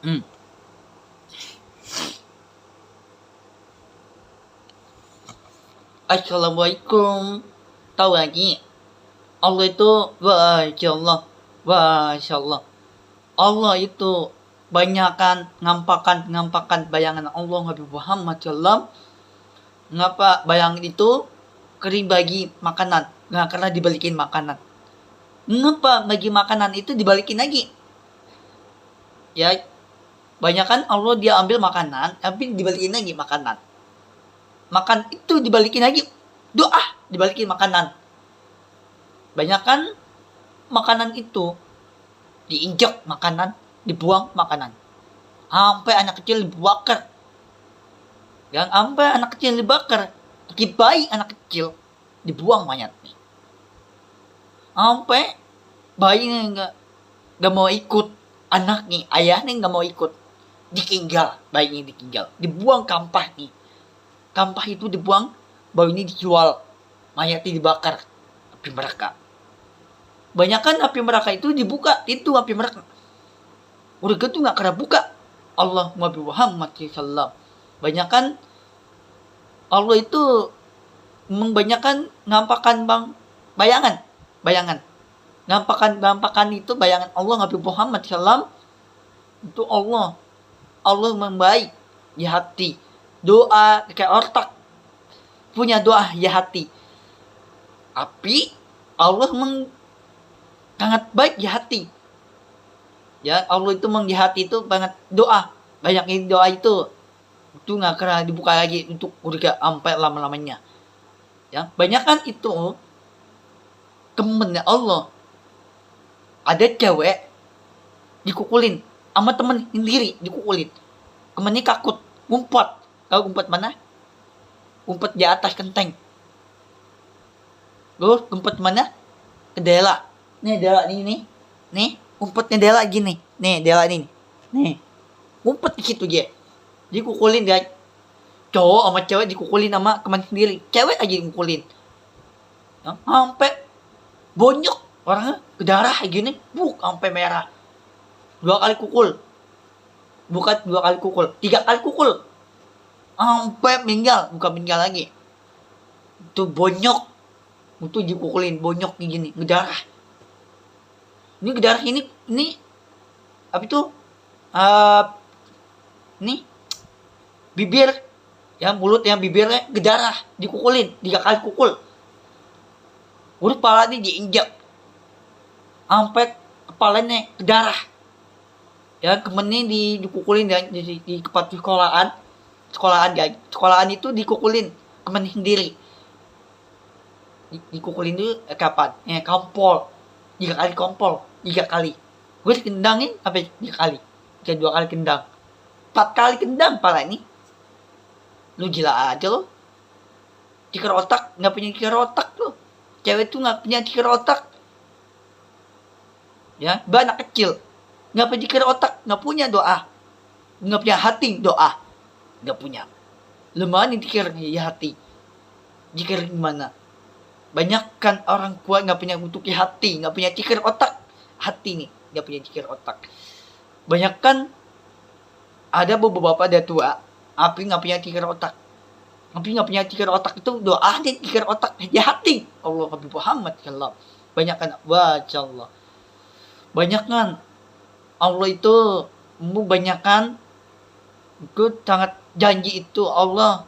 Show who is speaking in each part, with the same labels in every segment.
Speaker 1: Hmm. Assalamualaikum. Tahu lagi? Allah itu, Masya Allah, Masya Allah. Allah itu banyakan ngampakan bayangan Allah Nabi Muhammad SAW. Ngapa bayangan itu kering bagi makanan? Nggak karena dibalikin makanan. Ngapa bagi makanan itu dibalikin lagi? Ya, banyakan Allah dia ambil makanan, tapi dibalikin lagi makanan. Makan itu dibalikin lagi, doa dibalikin makanan. Banyakan makanan itu diinjak makanan, dibuang makanan. Sampai anak kecil dibakar. Yang sampai anak kecil dibakar, kaki bayi anak kecil dibuang mayatnya. Sampai bayinya nggak mau ikut, anaknya, ayahnya nggak mau ikut, ditinggal, bayinya ditinggal, dibuang kampah nih. Kampah itu dibuang, bayi ini dijual, mayatnya dibakar, api neraka. Banyakan api neraka itu dibuka, itu api neraka. Udah gitu nggak kena buka. Allah Nabi Muhammad SAW. Banyakan Allah itu membanyakan ngampakan bayangan. Ngampakan itu bayangan Allah Nabi Muhammad SAW. Itu Allah membaik di hati. Doa kayak otak, punya doa di hati. Tapi Allah sangat baik di hati. Ya, Allah itu di hati itu banget doa. Banyak doa itu nggak kena dibuka lagi untuk surga sampai lama-lamanya. Ya, banyakan itu temennya Allah. Ada cewek dikukulin sama temen sendiri, dikukulin. Temennya takut, ngumpet. Tahu ngumpet mana? Ngumpet di atas genteng. Terus ngumpet mana? Ke dela. Nih dela ini. Nih, ngumpetnya dela gini. Nih, dela ini. Nih. Ngumpet di situ dia. Dikukulin dia. Cowok sama cewek dikukulin sama teman sendiri. Cewek aja dikukulin. Ya, sampai bonyok orangnya ke darah gini. Sampai merah. 2 kali kukul. Bukan 2 kali kukul, 3 kali kukul. Sampai meninggal, bukan meninggal lagi. Itu bonyok. Itu dikukulin bonyok gini, ngedarah. Ini ngedarah ini apa itu? Ini bibir, ya mulut yang bibirnya ngedarah, dikukulin 3 kali kukul. Udah kepala ini diinjak. Sampai kepalanya kedarah. Ya, temennya dikukulin di tempat sekolahan itu dikukulin temen sendiri. Dikukulin dulu kapan? Kompol. 3 kali kompol, 3 kali. Gue dikendangin apa 3 kali? Kayak 2 kali kendang. 4 kali kendang pala ini. Lu gila aja lo. Cikar otak, enggak punya cikar otak lo. Cewek tuh enggak punya cikar otak. Ya, anak kecil. Enggak punya cikar otak, enggak punya doa. Enggak punya hati doa. Enggak punya. Lemah nih dikir di hati. Dikir gimana? Banyak kan orang kuat nggak punya untuk di hati, nggak punya cikir otak. Hati nih, nggak punya cikir otak. Banyak kan ada beberapa ada tua, api nggak punya cikir otak. Api nggak punya cikir otak itu doa nih cikir otak di hati. Allah Nabi Muhammad SAW. Banyak kan, baca Allah. Banyak kan Allah itu membanyakan itu sangat janji itu Allah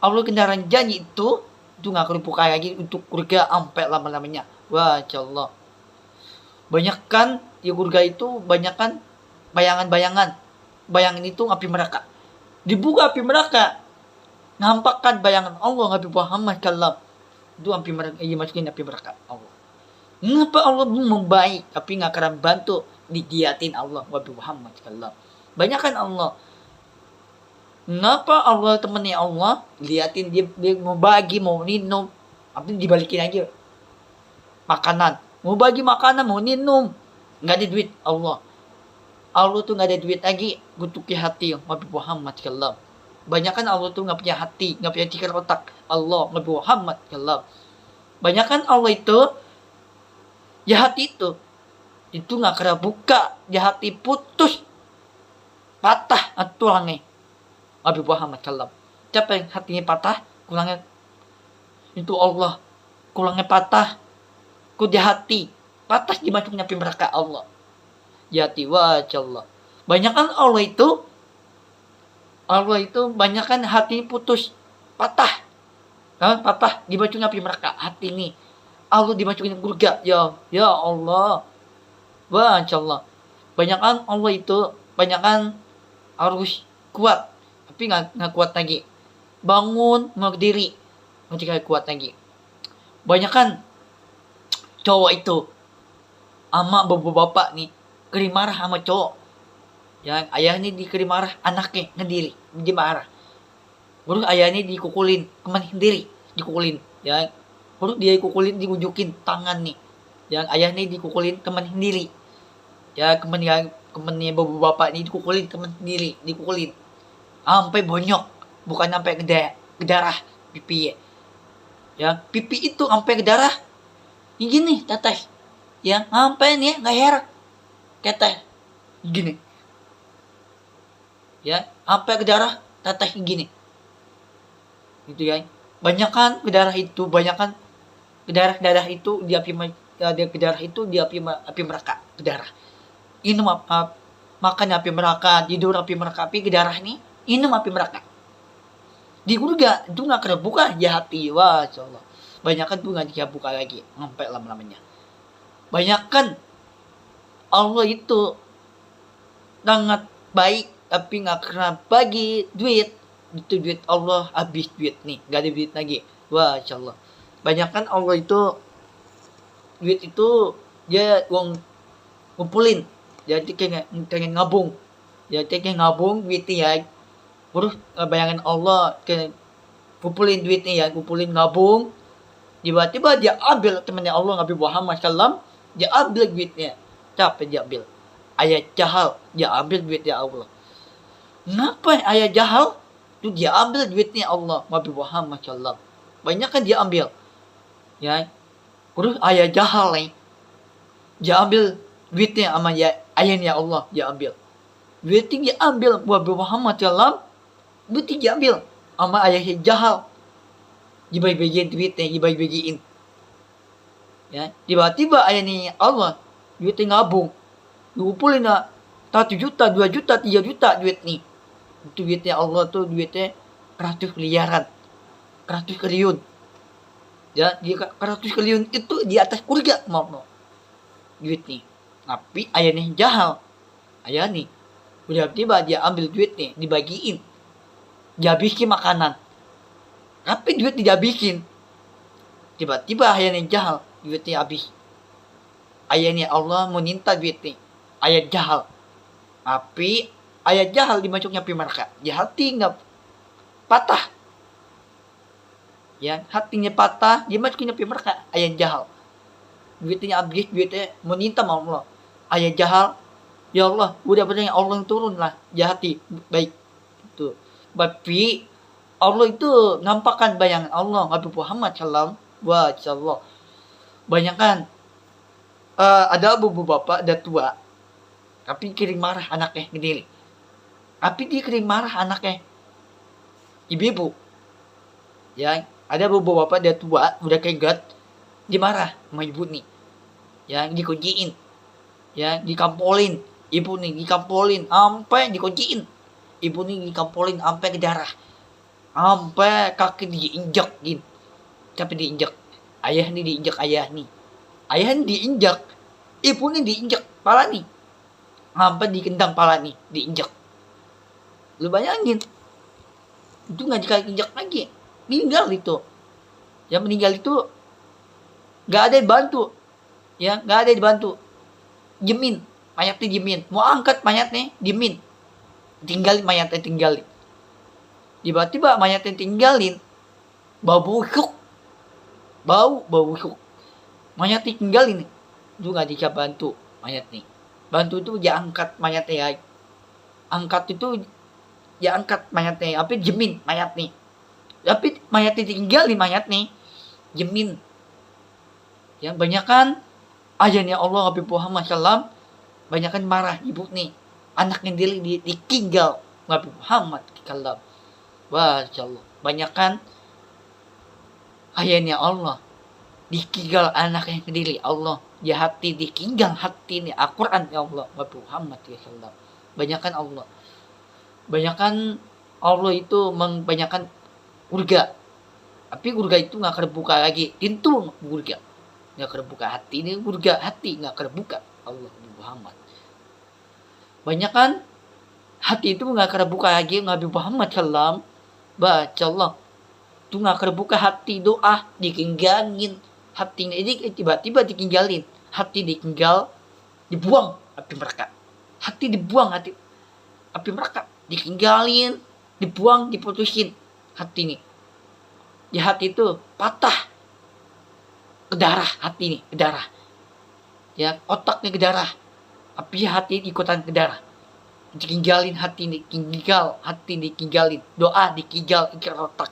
Speaker 1: kendaraan janji itu nggak akan dibuka lagi untuk surga sampai lama-lamanya. Wah, Allah. Banyak kan di surga itu banyak kan bayangan itu api neraka. Dibuka api neraka, nampakkan bayangan Allah Nabi Muhammad SAW. Itu api neraka, masukin api neraka Allah. Ngapa Allah membaik tapi nggak akan bantu digiatin Allah Nabi Muhammad SAW. Banyak kan Allah. Kenapa Allah temennya Allah liatin dia mau bagi mau minum, tapi dibalikin aja makanan, mau bagi makanan mau minum nggak ada duit. Allah tuh nggak ada duit lagi untuk hati Nabi Muhammad SAW. Banyak kan Allah tuh nggak punya hati, nggak punya cikir otak. Allah Nabi Muhammad SAW. Banyak kan Allah itu ya hati itu nggak kena buka, ya hati putus. patah tulangnya Nabi Muhammad SAW. Siapa yang hatinya patah, kulangnya itu Allah, kulangnya patah, ku di hati, patah dimasuknya api neraka Allah. Jati Allah. Banyak kan Allah itu banyak kan hatinya putus, patah. Kan patah dimasuknya api neraka hati ini. Allah dimasukin surga. Ya Allah. Allah. Banyak kan Allah itu banyak kan harus kuat, tapi nggak kuat lagi. Bangun berdiri masih kuat lagi. Banyak kan cowok itu ama bapak nih kering marah sama cowok. Yang ayahnya dikeri marah, anaknya ngediri, dia marah. Terus ayahnya dikukulin, teman sendiri dikukulin, ya. Terus dia dikukulin, diujukin tangan nih. Yang ayahnya dikukulin teman sendiri. Ya, temennya bapak ini dikukulin teman sendiri, dikukulin. Sampai bonyok, bukan sampai ke darah pipi. Ya, pipi itu sampai ke darah. Ini gini, teteh. Ya, sampai nih leher. Teteh. Gini. Ya, sampai ke darah teteh gini. Gitu ya. Banyak kan ke darah itu, banyak kan ke darah itu di api ke darah itu di api neraka, ke darah. Minum makan api neraka, tidur api neraka, api ke darah nih, minum api neraka. Di surga itu nggak kebuka ya hati, wah Allah. Banyak kan tuh nggak dibuka lagi, sampai lama-lamanya. Banyak kan Allah itu sangat baik, tapi nggak kena bagi duit. Itu duit Allah habis duit nih, nggak ada duit lagi. Wah Allah. Banyak kan Allah itu duit itu dia uang ngumpulin, jadi kayak ngabung, jadi kayak ngabung duitnya ya. Terus bayangin Allah kayak kumpulin duitnya ya, kumpulin ngabung, tiba-tiba dia ambil temannya Allah Nabi Muhammad SAW, dia ambil duitnya. Siapa dia ambil? Ayah jahal, dia ambil duitnya Allah. Kenapa ayah jahal? Itu dia ambil duitnya Allah Nabi Muhammad SAW. Banyak kan dia ambil. Ya. Terus ayah jahal nih, dia ambil duitnya sama ya ayahnya Allah, dia ambil. Duitnya dia ambil Nabi Muhammad SAW, duitnya dia ambil sama ayahnya jahal. Dibagi-bagiin duitnya, dibagi-bagiin. Ya, tiba-tiba ayahnya Allah, duitnya ngabung. Dikumpulin 1 juta, 2 juta, 3 juta duit nih. Itu duitnya Allah tuh duitnya 100 miliaran. 100 triliun. Ya, di 100 triliun itu di atas surga mau duit nih. Tapi ayahnya jahal. Ayah nih udah tiba dia ambil duit nih, dibagiin. Dia bikin makanan. Tapi duit tidak bikin. Tiba-tiba ayahnya jahal, duitnya habis. Ayahnya Allah mau minta duit nih. Ayah jahal. Tapi ayah jahal dimasuknya api neraka. Ya hati nggak patah. Ya hatinya patah, dimasukin api neraka. Ayah jahal. Duitnya habis, duitnya mau minta sama Allah. Ayah jahal. Ya Allah, udah benar Allah yang turun lah. Ya hati baik. Itu. Tapi Allah itu nampakkan bayangan Allah Nabi Muhammad SAW. Wah, Allah. Banyak kan ada bapak ada tua, tapi kirim marah anaknya gede. Tapi dia kirim marah anaknya ibu-ibu. Ya, ada bapak dia tua, udah kegat, dia marah sama ibu nih. Ya, dikunciin. Ya, dikampolin. Ibu nih dikampolin, sampai dikunciin. Ibu nih dikampolin sampai ke darah. Sampai kaki diinjak gitu. Tapi diinjak. Ayah nih diinjak ayah nih. Ayah nih diinjak. Ibu nih diinjak pala nih. Sampai dikendang pala nih, diinjak. Lu bayangin. Itu nggak diinjak lagi. Meninggal itu. Yang meninggal itu nggak ada yang bantu. Ya, nggak ada yang dibantu. Jemin, mayatnya jemin. Mau angkat mayatnya, jemin. Tinggalin mayatnya, tinggalin. Tiba-tiba mayatnya tinggalin. Bau busuk. Bau busuk. Mayatnya tinggalin. Itu nggak bisa bantu mayatnya. Bantu itu dia angkat mayatnya ya. Angkat itu dia angkat mayatnya. Tapi jemin mayatnya. Tapi mayatnya tinggalin mayatnya. Jemin. Yang banyak kan ayahnya Allah Nabi Muhammad SAW banyak kan marah ibu nih anaknya ditinggal Nabi Muhammad kallam. Wajallah. Banyak kan ayatnya Allah ditinggal anaknya sendiri Allah ya hati ditinggal hati ini Al-Quran ya Allah Nabi Muhammad sallam. Banyakan Allah. Banyakan Allah itu membanyakan surga. Tapi surga itu nggak terbuka lagi. Pintu surga nggak terbuka, hati ini surga hati nggak terbuka Allah Nabi Muhammad. Banyakan hati itu nggak terbuka lagi Nabi Muhammad sallam. Baca Allah itu nggak terbuka hati doa ditinggalin hatinya ini tiba-tiba ditinggalin hati ditinggal dibuang api neraka hati dibuang hati api neraka ditinggalin dibuang diputusin hati ini di hati itu patah ke darah hati ini ke darah ya otaknya ke darah api hati ikutan ke darah ditinggalin hati ini tinggal hati ditinggalin doa ditinggal ikir otak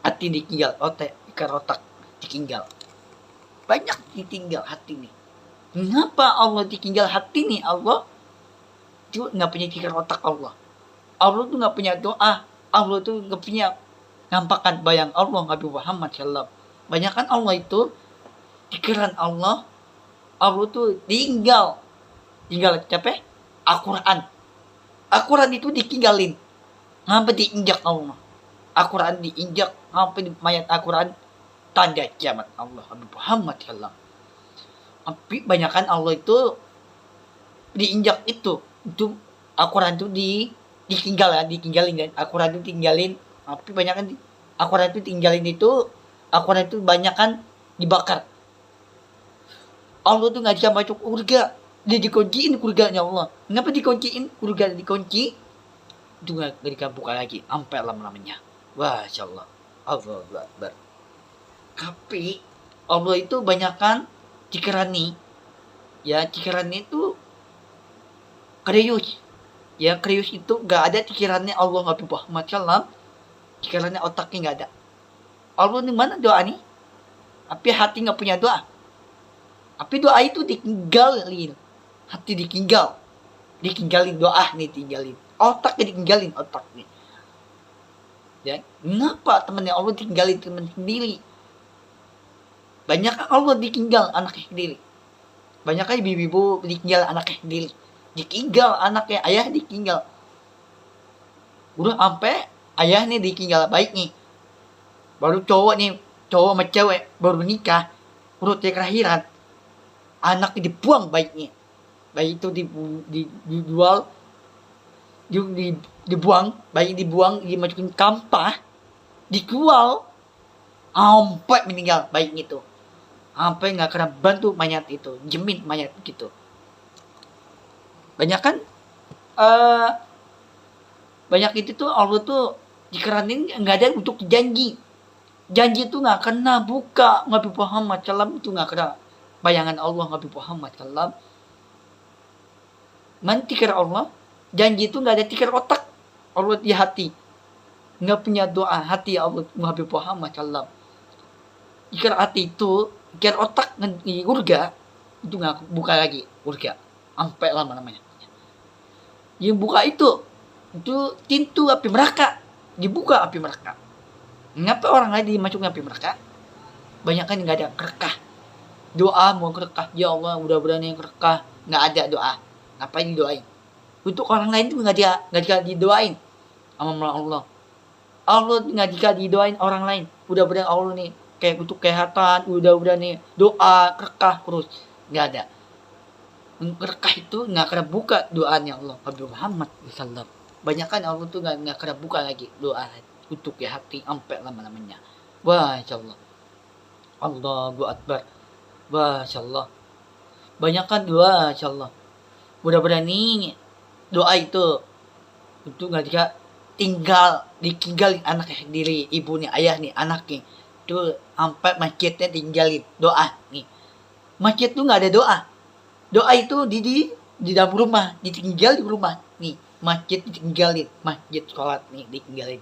Speaker 1: hati ditinggal otak ikir otak ditinggal banyak ditinggal hati ini. Kenapa Allah ditinggal hati nih? Allah itu nggak punya pikir otak Allah tuh nggak punya doa Allah tuh nggak punya ngampakan bayang Allah Nabi Muhammad sallam. Banyakan Allah itu pikiran Allah tuh tinggal capek Al-Quran itu ditinggalin ngapa diinjak Allah Al-Quran diinjak ngapa di mayat Al-Quran tanda kiamat Allah Nabi Muhammad sallam. Tapi banyakan Allah itu diinjak itu Al-Quran itu ditinggalin kan Al-Quran itu tinggalin tapi banyakan Al-Quran itu tinggalin itu Al-Quran itu banyakan dibakar Allah tuh nggak bisa masuk surga dia dikunciin surganya Allah. Kenapa dikunciin surga dikunci itu nggak dibuka lagi sampai lama-lamanya. Wah insyaallah Allahu Akbar. Tapi Allah itu banyakan cikirani ya cikirani itu krius ya krius itu nggak ada cikirannya Allah Nabi Muhammad sallam cikirannya otaknya nggak ada Allah di mana doa nih tapi hati nggak punya doa tapi doa itu ditinggalin hati ditinggalin doa nih tinggalin otaknya ditinggalin otaknya ya kenapa temannya Allah tinggalin teman sendiri banyak Allah ditinggal anaknya sendiri. Banyak ibu-ibu ditinggal anaknya sendiri. Ditinggal anaknya, ayah ditinggal. Udah sampai ayahnya ditinggal baik nih. Baru cowok sama cewek baru nikah. Udah terakhiran. Anaknya dibuang baiknya. Baik itu dijual dibuang, baik dibuang, dimasukin kampah, dijual, sampai meninggal baik itu. Sampai nggak kena bantu mayat itu, jemin mayat gitu. Banyak kan banyak itu tuh Allah tuh dikeranin nggak ada untuk janji itu nggak kena buka Nabi Muhammad sallam itu nggak kena bayangan Allah Nabi Muhammad sallam. Tikir Allah janji itu nggak ada tikir otak Allah di hati nggak punya doa hati Allah Nabi Muhammad sallam. Tikir hati itu pikir otak di surga itu nggak buka lagi surga sampai lama namanya yang buka itu pintu api neraka dibuka api neraka. Kenapa orang lain dimasukkan api neraka? Banyak kan nggak ada kerekah doa mau kerekah ya Allah mudah-mudahan yang kerekah nggak ada doa ngapain didoain untuk orang lain itu nggak didoain sama Allah nggak didoain orang lain mudah-mudahan Allah nih kayak untuk kesehatan udah nih doa kerekah terus nggak ada kerekah itu nggak kena buka doanya Allah Nabi Muhammad sallam. Banyak kan Allah tuh nggak kena buka lagi doa untuk ya hati sampai lama-lamanya. Wah insyaallah Allahu Akbar. Wah insyaallah banyak kan doa insyaallah mudah-mudahan nih doa itu nggak ditinggalin anaknya sendiri ibu nih ayah nih anaknya tuh sampai masjidnya tinggalin doa nih masjid tuh nggak ada doa itu di dalam rumah ditinggal di rumah nih masjid ditinggalin masjid sholat nih ditinggalin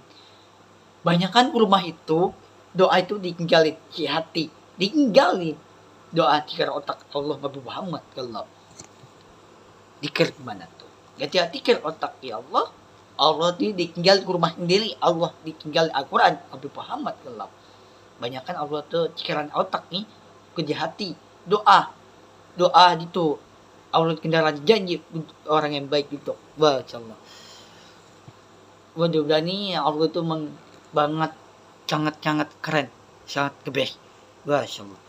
Speaker 1: banyakan rumah itu doa itu ditinggalin si hati ditinggalin doa cikar otak Allah Nabi Muhammad kalau dikir mana tuh Hati-hati ke otak ya Allah. Allah ditinggal ke rumah sendiri. Allah ditinggal Al-Quran. Nabi Muhammad Allah. Banyak kan Allah tuh cikiran otak nih. Kejahati. Doa. Doa itu. Allah kendaraan janji untuk orang yang baik itu. Masya Allah. Mudah-mudahan nih Allah tuh banget sangat-sangat keren. Sangat the best. Masya Allah.